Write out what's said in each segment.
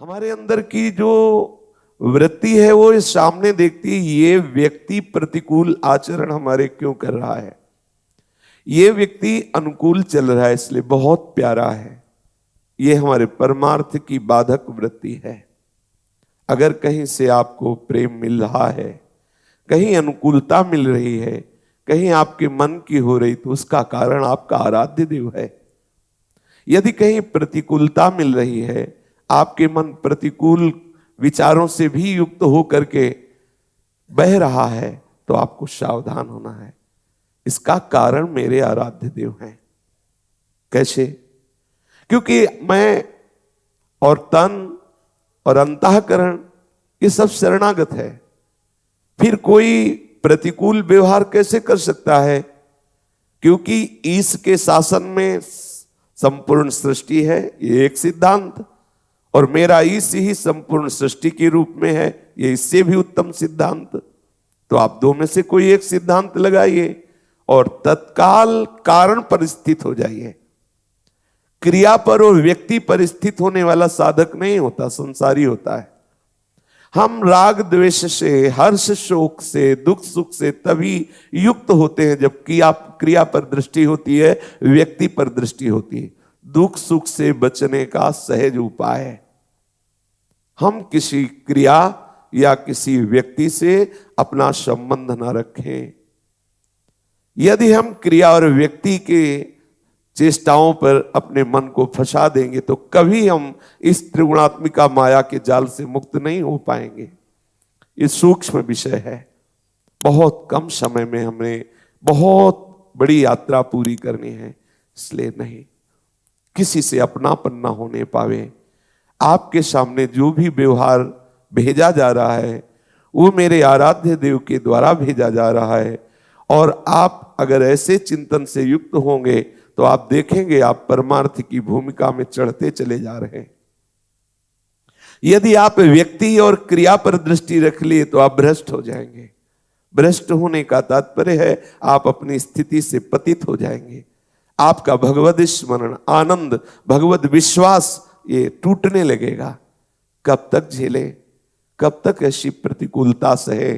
हमारे अंदर की जो वृत्ति है वो इस सामने देखती है, ये व्यक्ति प्रतिकूल आचरण हमारे क्यों कर रहा है, ये व्यक्ति अनुकूल चल रहा है इसलिए बहुत प्यारा है। ये हमारे परमार्थ की बाधक वृत्ति है। अगर कहीं से आपको प्रेम मिल रहा है, कहीं अनुकूलता मिल रही है, कहीं आपके मन की हो रही, तो उसका कारण आपका आराध्य देव है। यदि कहीं प्रतिकूलता मिल रही है, आपके मन प्रतिकूल विचारों से भी युक्त होकर के बह रहा है, तो आपको सावधान होना है। इसका कारण मेरे आराध्य देव हैं। कैसे? क्योंकि मैं और तन और अंतःकरण ये सब शरणागत है। फिर कोई प्रतिकूल व्यवहार कैसे कर सकता है? क्योंकि ईश के शासन में संपूर्ण सृष्टि है, ये एक सिद्धांत, और मेरा ईश ही संपूर्ण सृष्टि के रूप में है, ये इससे भी उत्तम सिद्धांत। तो आप दो में से कोई एक सिद्धांत लगाइए और तत्काल कारण पर स्थित हो जाइए। क्रिया पर और व्यक्ति पर स्थित होने वाला साधक नहीं होता, संसारी होता है। हम राग द्वेष से, हर्ष शोक से, दुख सुख से तभी युक्त होते हैं जबकि आप क्रिया पर दृष्टि होती है, व्यक्ति पर दृष्टि होती है। दुख सुख से बचने का सहज उपाय है, हम किसी क्रिया या किसी व्यक्ति से अपना संबंध न रखें। यदि हम क्रिया और व्यक्ति के चेष्टाओं पर अपने मन को फंसा देंगे तो कभी हम इस त्रिगुणात्मिका माया के जाल से मुक्त नहीं हो पाएंगे। ये सूक्ष्म विषय है। बहुत कम समय में हमें बहुत बड़ी यात्रा पूरी करनी है, इसलिए नहीं किसी से अपनापन ना होने पावे। आपके सामने जो भी व्यवहार भेजा जा रहा है वो मेरे आराध्य देव के द्वारा भेजा जा रहा है, और आप अगर ऐसे चिंतन से युक्त होंगे तो आप देखेंगे आप परमार्थ की भूमिका में चढ़ते चले जा रहे हैं। यदि आप व्यक्ति और क्रिया पर दृष्टि रख लिए तो आप भ्रष्ट हो जाएंगे। भ्रष्ट होने का तात्पर्य है आप अपनी स्थिति से पतित हो जाएंगे। आपका भगवद स्मरण, आनंद, भगवद विश्वास ये टूटने लगेगा। कब तक झेले, कब तक ऐसी प्रतिकूलता सहे?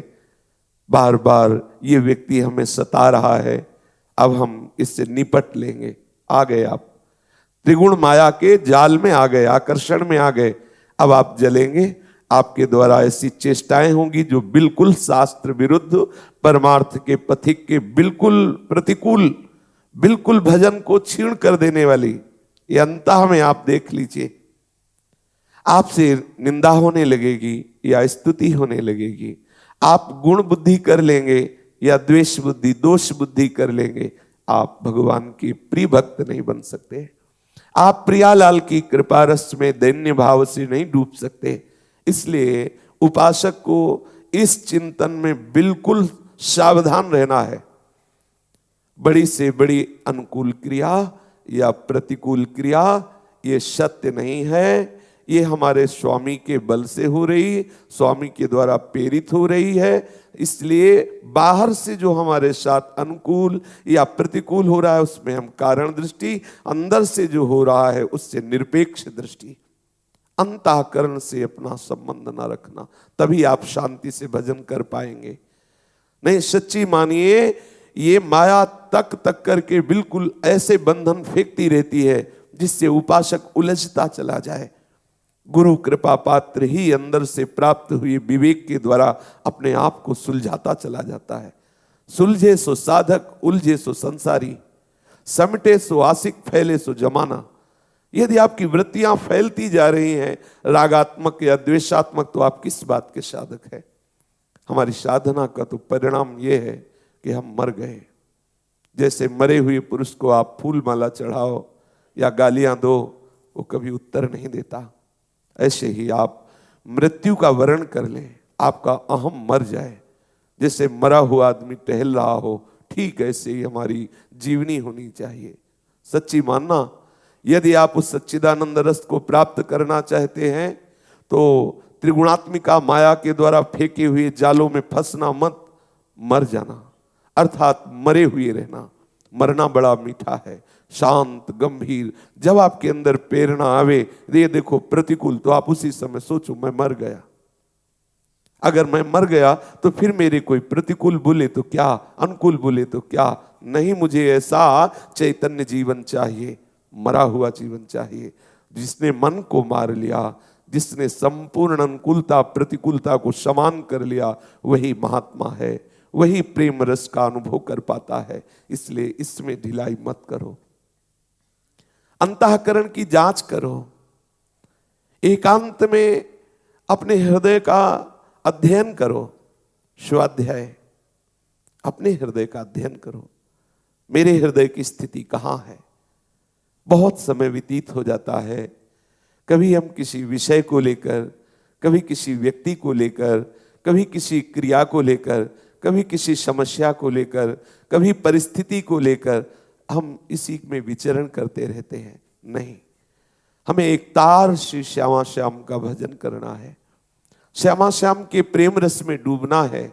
बार बार ये व्यक्ति हमें सता रहा है, अब हम इससे निपट लेंगे। आ गए आप त्रिगुण माया के जाल में आ गए, आकर्षण में आ गए। अब आप जलेंगे। आपके द्वारा ऐसी चेष्टाएं होंगी जो बिल्कुल शास्त्र विरुद्ध, परमार्थ के पथिक के बिल्कुल प्रतिकूल, बिल्कुल भजन को छीण कर देने वाली। ये अंतः में आप देख लीजिए, आपसे निंदा होने लगेगी या स्तुति होने लगेगी। आप गुण बुद्धि कर लेंगे या द्वेष बुद्धि, दोष बुद्धि कर लेंगे। आप भगवान के प्रिय भक्त नहीं बन सकते। आप प्रियालाल की कृपा रस में दैन्य भाव से नहीं डूब सकते। इसलिए उपासक को इस चिंतन में बिल्कुल सावधान रहना है। बड़ी से बड़ी अनुकूल क्रिया या प्रतिकूल क्रिया ये सत्य नहीं है। ये हमारे स्वामी के बल से हो रही, स्वामी के द्वारा प्रेरित हो रही है। इसलिए बाहर से जो हमारे साथ अनुकूल या प्रतिकूल हो रहा है उसमें हम कारण दृष्टि, अंदर से जो हो रहा है उससे निरपेक्ष दृष्टि, अंतःकरण से अपना संबंध ना रखना, तभी आप शांति से भजन कर पाएंगे। नहीं, सच्ची मानिए, ये माया तक तक करके बिल्कुल ऐसे बंधन फेंकती रहती है जिससे उपासक उलझता चला जाए। गुरु कृपा पात्र ही अंदर से प्राप्त हुई विवेक के द्वारा अपने आप को सुलझाता चला जाता है। सुलझे सो साधक, उलझे सो संसारी, समटे सो आशिक, फैले सो जमाना। यदि आपकी वृत्तियां फैलती जा रही हैं रागात्मक या द्वेषात्मक, तो आप किस बात के साधक हैं? हमारी साधना का तो परिणाम यह है कि हम मर गए। जैसे मरे हुए पुरुष को आप फूल माला चढ़ाओ या गालियां दो, वो कभी उत्तर नहीं देता। ऐसे ही आप मृत्यु का वर्ण कर लें, आपका अहम मर जाए। जैसे मरा हुआ आदमी टहल रहा हो, ठीक ऐसे ही हमारी जीवनी होनी चाहिए। सच्ची मानना, यदि आप उस सच्चिदानंद रस को प्राप्त करना चाहते हैं तो त्रिगुणात्मिका माया के द्वारा फेंके हुए जालों में फंसना मत, मर जाना, अर्थात मरे हुए रहना। मरना बड़ा मीठा है, शांत गंभीर। जब आपके अंदर प्रेरणा आवे, ये देखो प्रतिकूल, तो आप उसी समय सोचो मैं मर गया। अगर मैं मर गया तो फिर मेरे कोई प्रतिकूल बोले तो क्या, अनुकूल बोले तो क्या, नहीं, मुझे ऐसा चैतन्य जीवन चाहिए, मरा हुआ जीवन चाहिए। जिसने मन को मार लिया, जिसने संपूर्ण अनुकूलता प्रतिकूलता को समान कर लिया, वही महात्मा है, वही प्रेम रस का अनुभव कर पाता है। इसलिए इसमें ढिलाई मत करो, अंतःकरण की जांच करो, एकांत में अपने हृदय का अध्ययन करो, स्वाध्याय, अपने हृदय का अध्ययन करो। मेरे हृदय की स्थिति कहाँ है? बहुत समय व्यतीत हो जाता है, कभी हम किसी विषय को लेकर, कभी किसी व्यक्ति को लेकर, कभी किसी क्रिया को लेकर, कभी किसी समस्या को लेकर, कभी परिस्थिति को लेकर हम इसी में विचरण करते रहते हैं। नहीं, हमें एक तार श्री श्यामा श्याम का भजन करना है, श्यामा श्याम के प्रेम रस में डूबना है।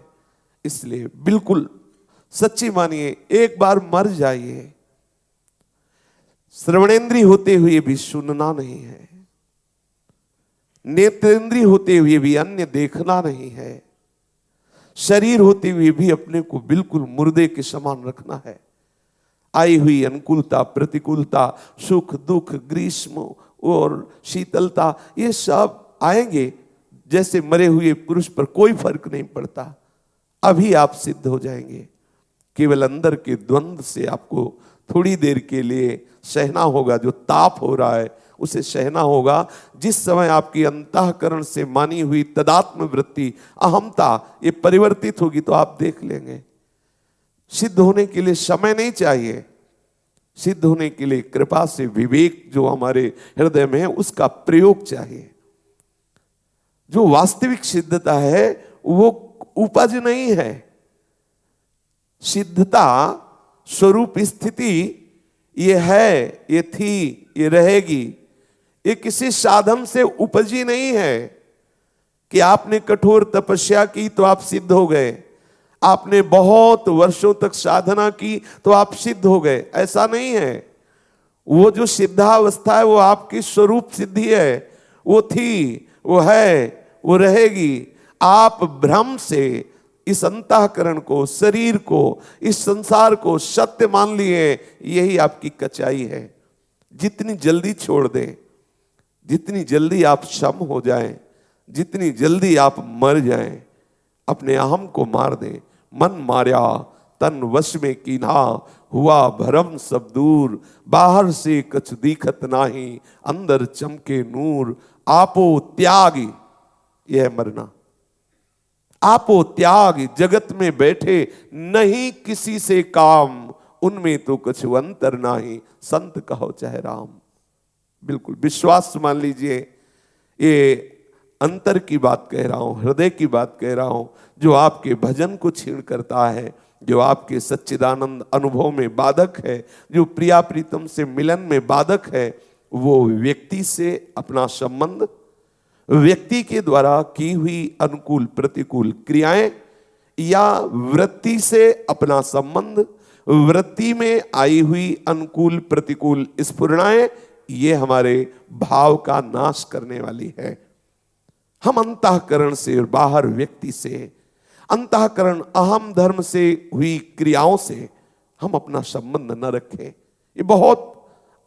इसलिए बिल्कुल सच्ची मानिए, एक बार मर जाइए, श्रवणेंद्रिय होते हुए भी सुनना नहीं है, नेत्रेंद्रिय होते हुए भी अन्य देखना नहीं है, शरीर होते हुए भी अपने को बिल्कुल मुर्दे के समान रखना है। आई हुई अनुकूलता प्रतिकूलता, सुख दुख, ग्रीष्म और शीतलता, ये सब आएंगे। जैसे मरे हुए पुरुष पर कोई फर्क नहीं पड़ता, अभी आप सिद्ध हो जाएंगे। केवल अंदर के द्वंद्व से आपको थोड़ी देर के लिए सहना होगा, जो ताप हो रहा है उसे सहना होगा। जिस समय आपकी अंतःकरण से मानी हुई तदात्म वृत्ति, अहमता, ये परिवर्तित होगी तो आप देख लेंगे। सिद्ध होने के लिए समय नहीं चाहिए, सिद्ध होने के लिए कृपा से विवेक जो हमारे हृदय में है उसका प्रयोग चाहिए। जो वास्तविक सिद्धता है वो उपज नहीं है, सिद्धता स्वरूप स्थिति ये है, ये थी, ये रहेगी। ये किसी साधन से उपजी नहीं है कि आपने कठोर तपस्या की तो आप सिद्ध हो गए, आपने बहुत वर्षों तक साधना की तो आप सिद्ध हो गए, ऐसा नहीं है। वो जो सिद्धावस्था है वो आपकी स्वरूप सिद्धि है, वो थी, वो है, वो रहेगी। आप भ्रम से इस अंतःकरण को, शरीर को, इस संसार को सत्य मान लिए, यही आपकी कचाई है। जितनी जल्दी छोड़ दें, जितनी जल्दी आप सम हो जाएं, जितनी जल्दी आप मर जाएं, अपने अहम को मार दें। मन मार्या तन वश में कीन्हा, हुआ भरम सब दूर, बाहर से कछ दिखत नाही, अंदर चमके नूर। आपो त्याग, यह मरना, आपो त्याग, जगत में बैठे नहीं किसी से काम, उनमें तो कुछ अंतर नाही, संत कहो चाहे राम। बिल्कुल विश्वास मान लीजिए, ये अंतर की बात कह रहा हूं, हृदय की बात कह रहा हूं। जो आपके भजन को छीण करता है, जो आपके सच्चिदानंद अनुभव में बाधक है, जो प्रिया प्रीतम से मिलन में बाधक है, वो व्यक्ति से अपना संबंध, व्यक्ति के द्वारा की हुई अनुकूल प्रतिकूल क्रियाएं, या वृत्ति से अपना संबंध, वृत्ति में आई हुई अनुकूल प्रतिकूल स्फुरणाएं, ये हमारे भाव का नाश करने वाली है। हम अंतःकरण से और बाहर व्यक्ति से, अंतःकरण अहम धर्म से हुई क्रियाओं से हम अपना संबंध न रखें। ये बहुत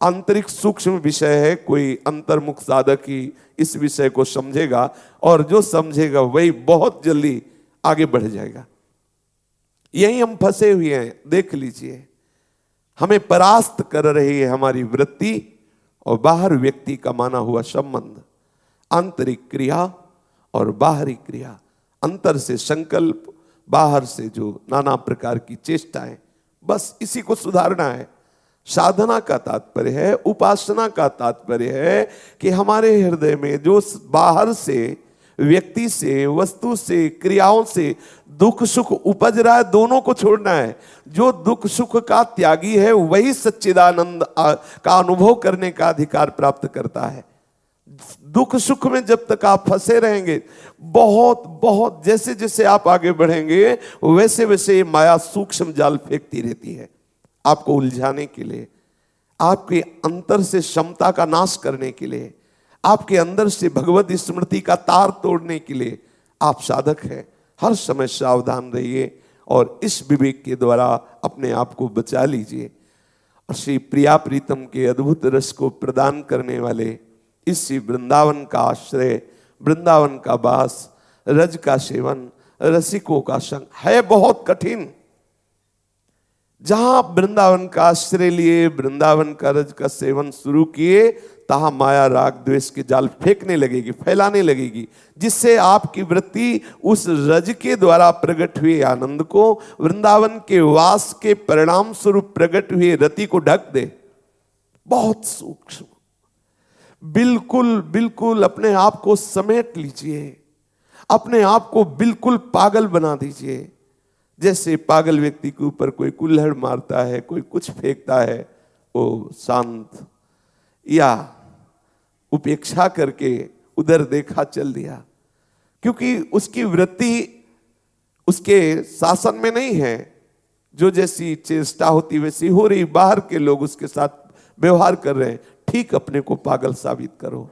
आंतरिक सूक्ष्म विषय है, कोई अंतर्मुख साधक ही इस विषय को समझेगा, और जो समझेगा वही बहुत जल्दी आगे बढ़ जाएगा। यही हम फंसे हुए हैं, देख लीजिए। हमें परास्त कर रही है हमारी वृत्ति और बाहर व्यक्ति का माना हुआ संबंध, आंतरिक क्रिया और बाहरी क्रिया, अंतर से संकल्प, बाहर से जो नाना प्रकार की चेष्टाएं, बस इसी को सुधारना है। साधना का तात्पर्य है, उपासना का तात्पर्य है कि हमारे हृदय में जो बाहर से, व्यक्ति से, वस्तु से, क्रियाओं से दुख सुख उपज रहा है, दोनों को छोड़ना है। जो दुख सुख का त्यागी है वही सच्चिदानंद का अनुभव करने का अधिकार प्राप्त करता है। दुख सुख में जब तक आप फंसे रहेंगे, बहुत बहुत जैसे जैसे आप आगे बढ़ेंगे वैसे वैसे माया सूक्ष्म जाल फेंकती रहती है। आपको उलझाने के लिए, आपके अंतर से क्षमता का नाश करने के लिए, आपके अंदर से भगवत स्मृति का तार तोड़ने के लिए आप साधक हैं। हर समय सावधान रहिए और इस विवेक के द्वारा अपने आप को बचा लीजिए। और श्री प्रिया प्रीतम के अद्भुत रस को प्रदान करने वाले इस वृंदावन का आश्रय, वृंदावन का वास, रज का सेवन, रसिकों का संग है बहुत कठिन। जहां वृंदावन का आश्रय लिए, वृंदावन का रज का सेवन शुरू किए, तहां माया राग द्वेष के जाल फेंकने लगेगी, फैलाने लगेगी, जिससे आपकी वृत्ति उस रज के द्वारा प्रकट हुए आनंद को, वृंदावन के वास के परिणाम स्वरूप प्रकट हुए रति को ढक दे। बहुत सूक्ष्म। बिल्कुल बिल्कुल अपने आप को समेट लीजिए, अपने आप को बिल्कुल पागल बना दीजिए। जैसे पागल व्यक्ति के ऊपर कोई कुल्हड़ मारता है, कोई कुछ फेंकता है, वो शांत या उपेक्षा करके उधर देखा चल दिया, क्योंकि उसकी वृत्ति उसके शासन में नहीं है। जो जैसी चेष्टा होती वैसी हो रही, बाहर के लोग उसके साथ व्यवहार कर रहे हैं, ठीक अपने को पागल साबित करो।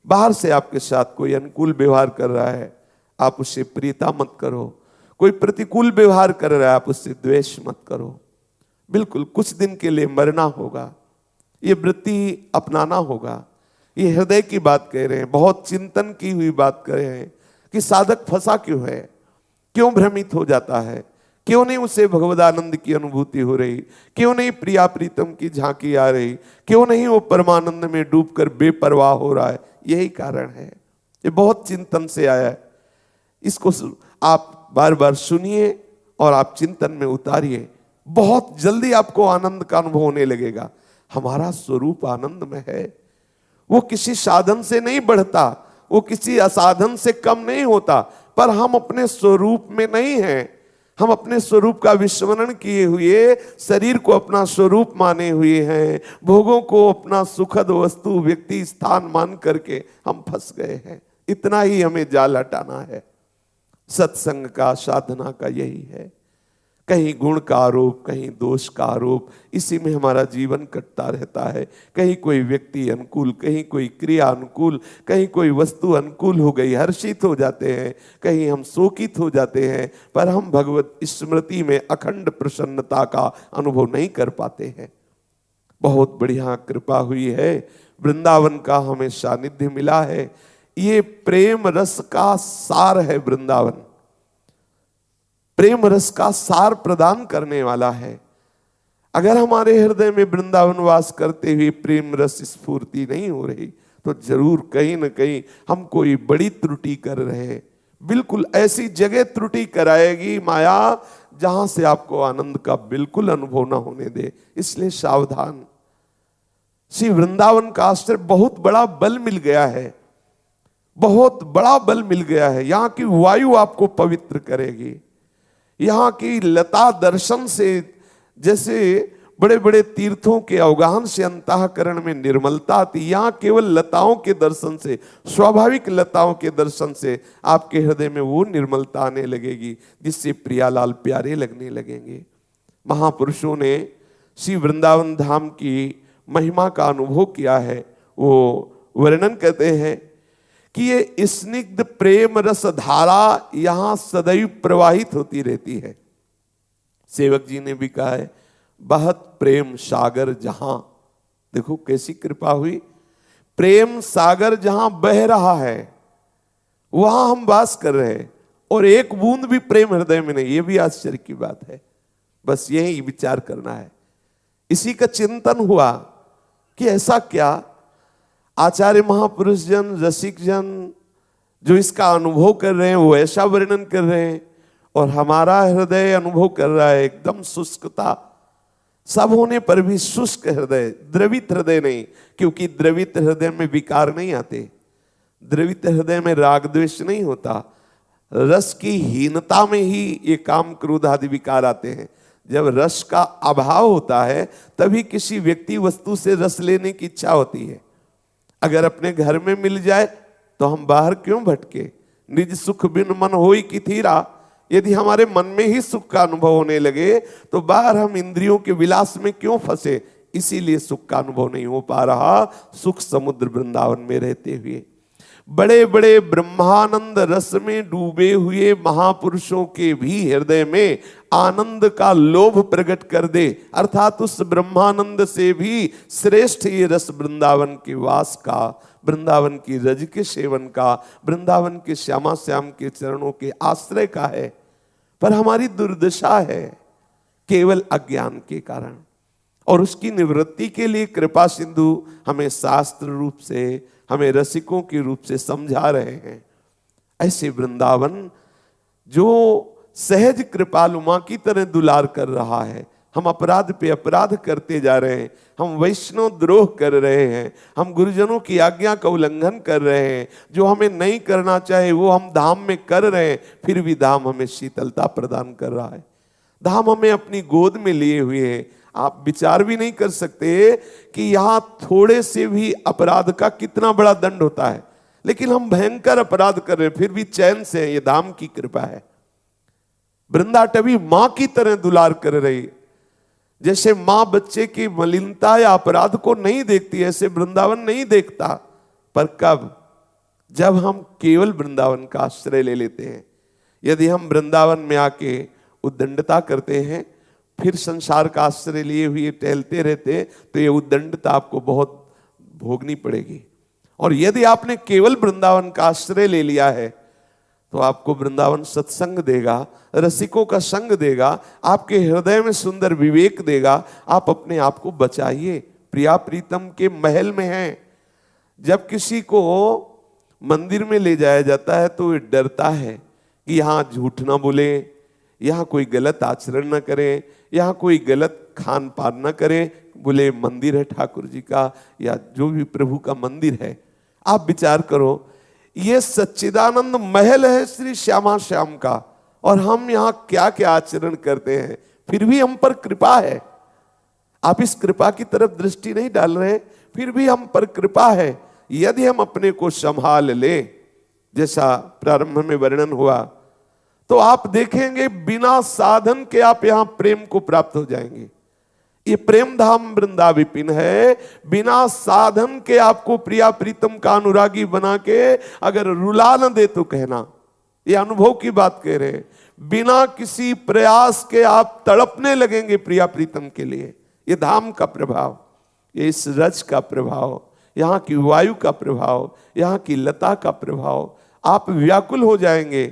बाहर से आपके साथ कोई अनुकूल व्यवहार कर रहा है, आप उससे प्रियता मत करो। कोई प्रतिकूल व्यवहार कर रहा है, आप उससे द्वेष मत करो। बिल्कुल कुछ दिन के लिए मरना होगा, ये वृत्ति अपनाना होगा। ये हृदय की बात कह रहे हैं, बहुत चिंतन की हुई बात कह रहे हैं कि साधक फंसा क्यों है, क्यों भ्रमित हो जाता है, क्यों नहीं उसे भगवदानंद की अनुभूति हो रही, क्यों नहीं प्रिया प्रीतम की झांकी आ रही, क्यों नहीं वो परमानंद में डूबकर बेपरवाह हो रहा है। यही कारण है, ये बहुत चिंतन से आया है। इसको आप बार बार सुनिए और आप चिंतन में उतारिए, बहुत जल्दी आपको आनंद का अनुभव होने लगेगा। हमारा स्वरूप आनंद में है, वो किसी साधन से नहीं बढ़ता, वो किसी असाधन से कम नहीं होता, पर हम अपने स्वरूप में नहीं हैं। हम अपने स्वरूप का विस्मरण किए हुए, शरीर को अपना स्वरूप माने हुए हैं, भोगों को अपना सुखद वस्तु, व्यक्ति, स्थान मान करके हम फंस गए हैं। इतना ही हमें जाल हटाना है। सत्संग का, साधना का यही है। कहीं गुण का आरोप, कहीं दोष का आरोप, इसी में हमारा जीवन कटता रहता है। कहीं कोई व्यक्ति अनुकूल, कहीं कोई क्रिया अनुकूल, कहीं कोई वस्तु अनुकूल हो गई, हर्षित हो जाते हैं, कहीं हम शोकित हो जाते हैं, पर हम भगवत स्मृति में अखंड प्रसन्नता का अनुभव नहीं कर पाते हैं। बहुत बढ़िया कृपा हुई है, वृंदावन का हमें सानिध्य मिला है। ये प्रेम रस का सार है वृंदावन, प्रेम रस का सार प्रदान करने वाला है। अगर हमारे हृदय में वृंदावन वास करते हुए प्रेम रस स्फूर्ति नहीं हो रही, तो जरूर कहीं न कहीं हम कोई बड़ी त्रुटि कर रहे हैं। बिल्कुल ऐसी जगह त्रुटि कराएगी माया जहां से आपको आनंद का बिल्कुल अनुभव न होने दे। इसलिए सावधान। श्री वृंदावन का आश्रय बहुत बड़ा बल मिल गया है, बहुत बड़ा बल मिल गया है। यहाँ की वायु आपको पवित्र करेगी, यहाँ की लता दर्शन से, जैसे बड़े बड़े तीर्थों के अवगाहन से अंतःकरण में निर्मलता आती, यहाँ केवल लताओं के दर्शन से, स्वाभाविक लताओं के दर्शन से आपके हृदय में वो निर्मलता आने लगेगी जिससे प्रियालाल प्यारे लगने लगेंगे। महापुरुषों ने श्री वृंदावन धाम की महिमा का अनुभव किया है। वो वर्णन करते हैं कि ये स्निग्ध प्रेम रस धारा यहां सदैव प्रवाहित होती रहती है। सेवक जी ने भी कहा है, बहत प्रेम सागर जहां, देखो कैसी कृपा हुई, प्रेम सागर जहां बह रहा है वहां हम वास कर रहे हैं, और एक बूंद भी प्रेम हृदय में नहीं। ये भी आश्चर्य की बात है। बस यही विचार करना है। इसी का चिंतन हुआ कि ऐसा क्या, आचार्य महापुरुष जन, रसिक जन जो इसका अनुभव कर रहे हैं वो ऐसा वर्णन कर रहे हैं, और हमारा हृदय अनुभव कर रहा है एकदम शुष्कता। सब होने पर भी शुष्क हृदय, द्रवित हृदय नहीं, क्योंकि द्रवित हृदय में विकार नहीं आते, द्रवित हृदय में राग द्वेष नहीं होता। रस की हीनता में ही ये काम क्रोध आदि विकार आते हैं। जब रस का अभाव होता है तभी किसी व्यक्ति वस्तु से रस लेने की इच्छा होती है। अगर अपने घर में मिल जाए तो हम बाहर क्यों भटके। निज सुख बिन मन होई कि थीरा, यदि हमारे मन में ही सुख का अनुभव होने लगे तो बाहर हम इंद्रियों के विलास में क्यों फंसे? इसीलिए सुख का अनुभव नहीं हो पा रहा, सुख समुद्र वृंदावन में रहते हुए। बड़े बड़े ब्रह्मानंद रस में डूबे हुए महापुरुषों के भी हृदय में आनंद का लोभ प्रकट कर दे, अर्थात उस ब्रह्मानंद से भी श्रेष्ठ ये रस वृंदावन के वास का, वृंदावन की रज के सेवन का, वृंदावन के श्यामा श्याम के चरणों के आश्रय का है। पर हमारी दुर्दशा है केवल अज्ञान के कारण, और उसकी निवृत्ति के लिए कृपा सिंधु हमें शास्त्र रूप से, हमें रसिकों के रूप से समझा रहे हैं। ऐसे वृंदावन जो सहज कृपालुमा की तरह दुलार कर रहा है, हम अपराध पे अपराध करते जा रहे हैं, हम वैष्णव द्रोह कर रहे हैं, हम गुरुजनों की आज्ञा का उल्लंघन कर रहे हैं, जो हमें नहीं करना चाहे वो हम धाम में कर रहे हैं, फिर भी धाम हमें शीतलता प्रदान कर रहा है, धाम हमें अपनी गोद में लिए हुए है। आप विचार भी नहीं कर सकते कि यहां थोड़े से भी अपराध का कितना बड़ा दंड होता है, लेकिन हम भयंकर अपराध कर रहे हैं फिर भी चैन से, ये धाम की कृपा है। वृंदाटवी मां की तरह दुलार कर रही, जैसे मां बच्चे की मलिनता या अपराध को नहीं देखती, ऐसे वृंदावन नहीं देखता। पर कब? जब हम केवल वृंदावन का आश्रय ले लेते हैं। यदि हम वृंदावन में आके उद्दंडता करते हैं, फिर संसार का आश्रय लिए हुए टहलते रहते, तो ये उद्दंडता आपको बहुत भोगनी पड़ेगी। और यदि आपने केवल वृंदावन का आश्रय ले लिया है तो आपको वृंदावन सत्संग देगा, रसिकों का संग देगा, आपके हृदय में सुंदर विवेक देगा। आप अपने आप को बचाइए, प्रिया प्रीतम के महल में हैं। जब किसी को मंदिर में ले जाया जाता है तो ये डरता है कि यहाँ झूठ ना बोले, यहाँ कोई गलत आचरण न करें, यहाँ कोई गलत खान पान न करें। बोले मंदिर है ठाकुर जी का या जो भी प्रभु का मंदिर है। आप विचार करो, ये सच्चिदानंद महल है श्री श्यामा श्याम का, और हम यहाँ क्या क्या आचरण करते हैं, फिर भी हम पर कृपा है। आप इस कृपा की तरफ दृष्टि नहीं डाल रहे, फिर भी हम पर कृपा है। यदि हम अपने को संभाल लें, जैसा प्रारंभ में वर्णन हुआ, तो आप देखेंगे बिना साधन के आप यहां प्रेम को प्राप्त हो जाएंगे। ये प्रेम धाम वृंदाविपिन है। बिना साधन के आपको प्रिया प्रीतम का अनुरागी बना के अगर रुला न दे तो कहना, ये अनुभव की बात कह रहे हैं। बिना किसी प्रयास के आप तड़पने लगेंगे प्रिया प्रीतम के लिए। ये धाम का प्रभाव, ये इस रज का प्रभाव, यहाँ की वायु का प्रभाव, यहाँ की लता का प्रभाव, आप व्याकुल हो जाएंगे,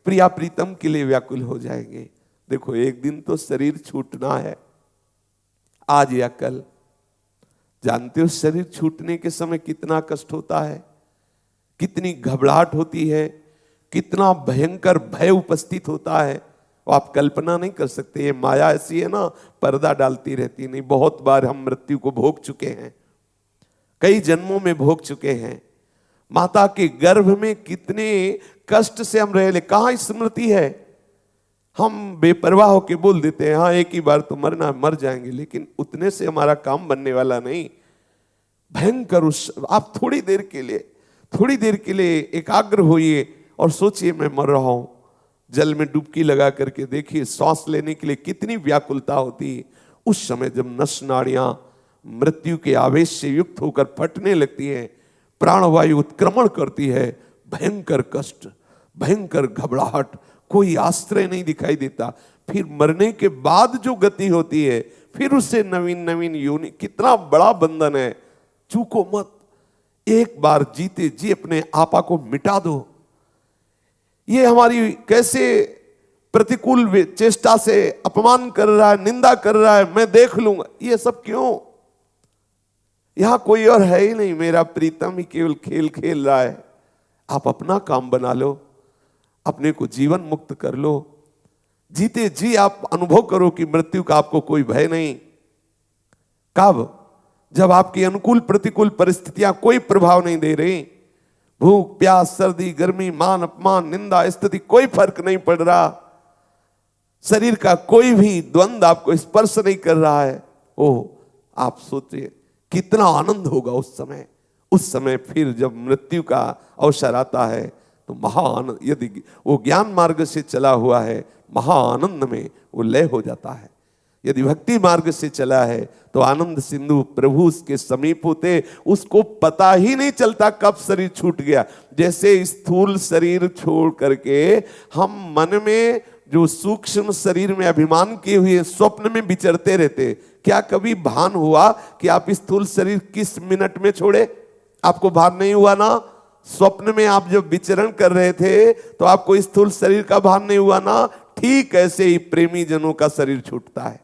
प्रिया प्रीतम के लिए व्याकुल हो जाएंगे। देखो, एक दिन तो शरीर छूटना है, आज या कल। जानते हो शरीर छूटने के समय कितना कष्ट होता है, कितनी घबराहट होती है, कितना भयंकर भय उपस्थित होता है, वो आप कल्पना नहीं कर सकते। ये माया ऐसी है ना, पर्दा डालती रहती नहीं। बहुत बार हम मृत्यु को भोग चुके हैं, कई जन्मों में भोग चुके हैं। माता के गर्भ में कितने कष्ट से हम रहे, कहाँ स्मृति है। हम बेपरवाह होके बोल देते हैं, हाँ एक ही बार तो मरना, मर जाएंगे, लेकिन उतने से हमारा काम बनने वाला नहीं। भयंकर आप थोड़ी देर के लिए एकाग्र होइए और सोचिए मैं मर रहा हूं। जल में डुबकी लगा करके देखिए, सांस लेने के लिए कितनी व्याकुलता होती है। उस समय जब नस नाड़ियां मृत्यु के आवेश से युक्त होकर फटने लगती हैं, प्राणवायु उत्क्रमण करती है, भयंकर कष्ट, भयंकर घबराहट, कोई आश्रय नहीं दिखाई देता। फिर मरने के बाद जो गति होती है, फिर उससे नवीन नवीन योनि, कितना बड़ा बंधन है। चूको मत, एक बार जीते जी अपने आपा को मिटा दो। ये हमारी कैसे प्रतिकूल चेष्टा से अपमान कर रहा है, निंदा कर रहा है, मैं देख लूंगा, ये सब क्यों? यहां कोई और है ही नहीं, मेरा प्रीतम ही केवल खेल खेल रहा है। आप अपना काम बना लो, अपने को जीवन मुक्त कर लो। जीते जी आप अनुभव करो कि मृत्यु का आपको कोई भय नहीं। कब? जब आपकी अनुकूल प्रतिकूल परिस्थितियां कोई प्रभाव नहीं दे रही, भूख प्यास सर्दी गर्मी मान अपमान निंदा स्तुति कोई फर्क नहीं पड़ रहा, शरीर का कोई भी द्वंद आपको स्पर्श नहीं कर रहा है। ओह, आप सोचिए कितना आनंद होगा उस समय। फिर जब मृत्यु का अवसर आता है तो महाआनंद, यदि वो ज्ञान मार्ग से चला हुआ है महाआनंद में वो लय हो जाता है। यदि भक्ति मार्ग से चला है तो आनंद सिंधु प्रभु उसके समीप होते, उसको पता ही नहीं चलता कब शरीर छूट गया। जैसे स्थूल शरीर छोड़ करके हम मन में जो सूक्ष्म शरीर में अभिमान किए हुए स्वप्न में विचरते रहते, क्या कभी भान हुआ कि आप स्थूल शरीर किस मिनट में छोड़े? आपको भान नहीं हुआ ना? स्वप्न में आप जब विचरण कर रहे थे तो आपको स्थूल शरीर का भान नहीं हुआ ना? ठीक ऐसे ही प्रेमी जनों का शरीर छूटता है,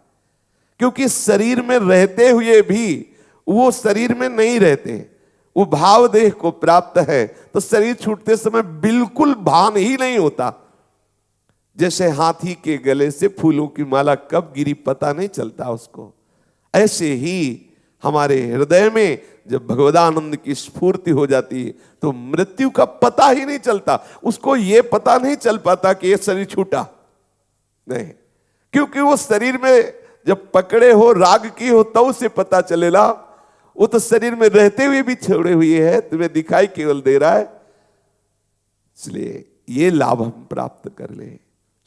क्योंकि शरीर में रहते हुए भी वो शरीर में नहीं रहते, वो भाव देह को प्राप्त है, तो शरीर छूटते समय बिल्कुल भान ही नहीं होता। जैसे हाथी के गले से फूलों की माला कब गिरी पता नहीं चलता उसको, ऐसे ही हमारे हृदय में जब भगवदानंद की स्फूर्ति हो जाती है तो मृत्यु का पता ही नहीं चलता। उसको ये पता नहीं चल पाता कि ये शरीर छूटा नहीं, क्योंकि वो शरीर में जब पकड़े हो राग की हो तो उसे पता चलेगा, वो तो शरीर में रहते हुए भी छोड़े हुए है, तुम्हें दिखाई केवल दे रहा है। इसलिए ये लाभ हम प्राप्त कर ले,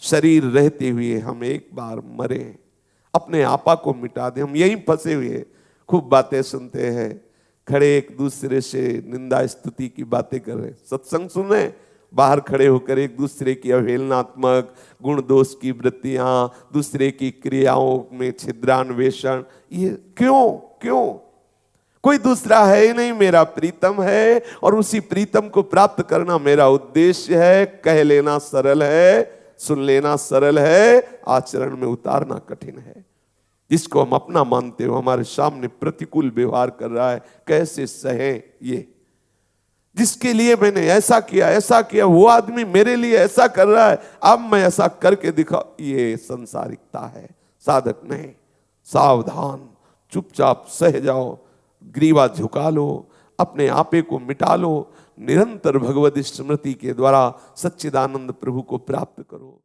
शरीर रहते हुए हम एक बार मरे, अपने आपा को मिटा दे। हम यहीं फंसे हुए खूब बातें सुनते हैं, खड़े एक दूसरे से निंदा स्तुति की बातें कर रहे, सत्संग सुन रहे, बाहर खड़े होकर एक दूसरे की अवहेलनात्मक गुण दोष की वृत्तियां, दूसरे की क्रियाओं में छिद्रान्वेषण, ये क्यों? कोई दूसरा है ही नहीं, मेरा प्रीतम है और उसी प्रीतम को प्राप्त करना मेरा उद्देश्य है। कह लेना सरल है, सुन लेना सरल है, आचरण में उतारना कठिन है। जिसको हम अपना मानते हो हमारे सामने प्रतिकूल व्यवहार कर रहा है, कैसे सहे ये? जिसके लिए मैंने ऐसा किया, वो आदमी मेरे लिए ऐसा कर रहा है, अब मैं ऐसा करके दिखा, ये संसारिकता है, साधक नहीं। सावधान, चुपचाप सह जाओ, ग्रीवा झुका लो, अपने आपे को मिटा लो, निरंतर भगवत स्मृति के द्वारा सच्चिदानंद प्रभु को प्राप्त करो।